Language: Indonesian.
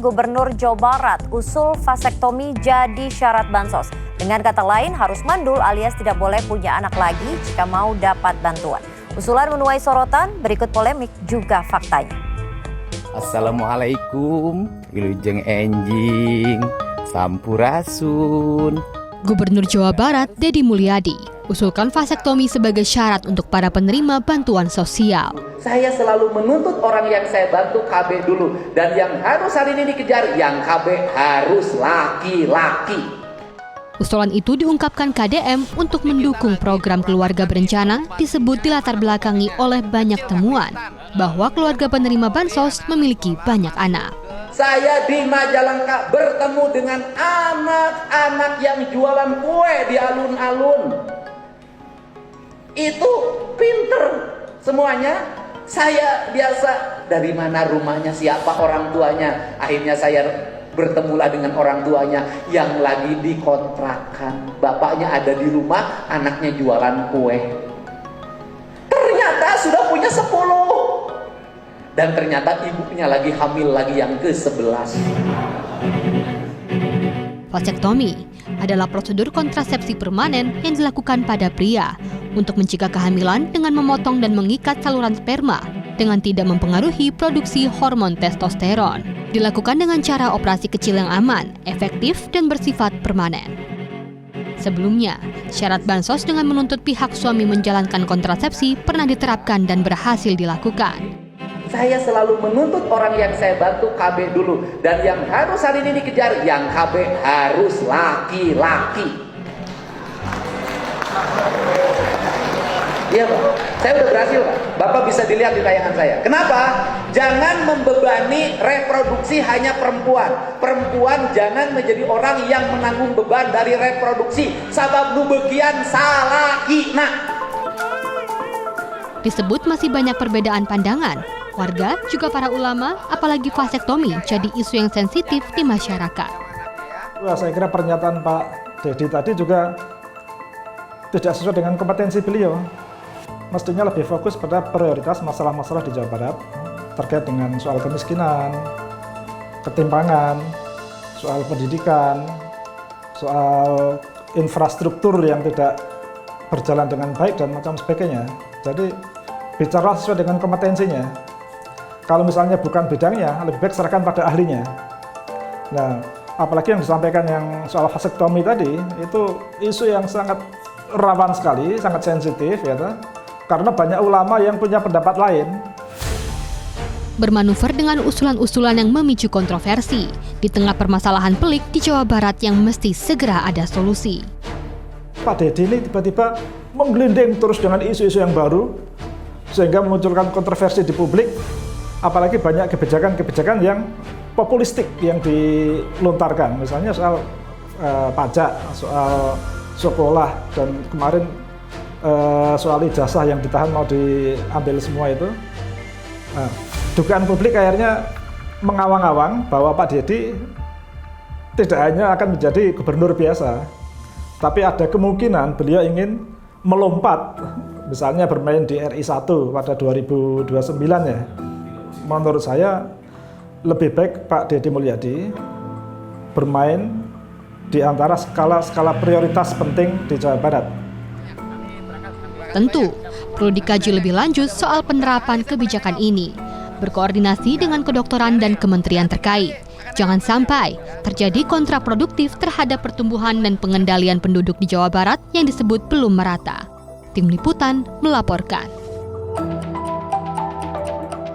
Gubernur Jawa Barat usul vasektomi jadi syarat bansos. Dengan kata lain, harus mandul alias tidak boleh punya anak lagi jika mau dapat bantuan. Usulan menuai sorotan, berikut polemik juga faktanya. Assalamualaikum, wilujeng enjing, sampurasun. Gubernur Jawa Barat, Deddy Mulyadi, usulkan vasektomi sebagai syarat untuk para penerima bantuan sosial. Saya selalu menuntut orang yang saya bantu KB dulu. Dan yang harus hari ini dikejar, yang KB harus laki-laki. Usulan itu diungkapkan KDM untuk mendukung program keluarga berencana disebut dilatar belakangi oleh banyak temuan bahwa keluarga penerima bansos memiliki banyak anak. Saya di Majalengka bertemu dengan anak-anak yang jualan kue di alun-alun. Itu pinter semuanya. Saya biasa, dari mana rumahnya, siapa orang tuanya. Akhirnya saya bertemulah dengan orang tuanya yang lagi dikontrakan. Bapaknya ada di rumah, anaknya jualan kue. Ternyata sudah punya 10. Dan ternyata ibunya lagi hamil lagi yang ke-11. Vasektomi adalah prosedur kontrasepsi permanen yang dilakukan pada pria untuk mencegah kehamilan dengan memotong dan mengikat saluran sperma dengan tidak mempengaruhi produksi hormon testosteron. Dilakukan dengan cara operasi kecil yang aman, efektif, dan bersifat permanen. Sebelumnya, syarat bansos dengan menuntut pihak suami menjalankan kontrasepsi pernah diterapkan dan berhasil dilakukan. Saya selalu menuntut orang yang saya bantu KB dulu. Dan yang harus hari ini dikejar, yang KB harus laki-laki. Iya Pak, saya udah berhasil Pak. Bapak bisa dilihat di tayangan saya. Kenapa? Jangan membebani reproduksi hanya perempuan. Perempuan jangan menjadi orang yang menanggung beban dari reproduksi. Sabab nubegian salakina. Disebut masih banyak perbedaan pandangan. Warga, juga para ulama, apalagi vasektomi jadi isu yang sensitif di masyarakat. Saya kira pernyataan Pak Deddy tadi juga tidak sesuai dengan kompetensi beliau. Mestinya lebih fokus pada prioritas masalah-masalah di Jawa Barat terkait dengan soal kemiskinan, ketimpangan, soal pendidikan, soal infrastruktur yang tidak berjalan dengan baik dan macam sebagainya. Jadi bicara sesuai dengan kompetensinya. Kalau misalnya bukan bidangnya, lebih baik serahkan pada ahlinya. Nah, apalagi yang disampaikan yang soal vasektomi tadi, itu isu yang sangat rawan sekali, sangat sensitif, ya, karena banyak ulama yang punya pendapat lain. Bermanuver dengan usulan-usulan yang memicu kontroversi di tengah permasalahan pelik di Jawa Barat yang mesti segera ada solusi. Pak Deddy ini tiba-tiba menggelinding terus dengan isu-isu yang baru, sehingga memunculkan kontroversi di publik. Apalagi banyak kebijakan-kebijakan yang populistik yang dilontarkan, misalnya soal pajak, soal sekolah, dan kemarin soal ijazah yang ditahan mau diambil semua itu. Nah, dugaan publik akhirnya mengawang-awang bahwa Pak Deddy tidak hanya akan menjadi gubernur biasa, tapi ada kemungkinan beliau ingin melompat, misalnya bermain di RI 1 pada 2029 ya. Menurut saya lebih baik Pak Deddy Mulyadi bermain di antara skala prioritas penting di Jawa Barat. Tentu, perlu dikaji lebih lanjut soal penerapan kebijakan ini, berkoordinasi dengan kedokteran dan kementerian terkait. Jangan sampai terjadi kontraproduktif terhadap pertumbuhan dan pengendalian penduduk di Jawa Barat yang disebut belum merata. Tim Liputan melaporkan.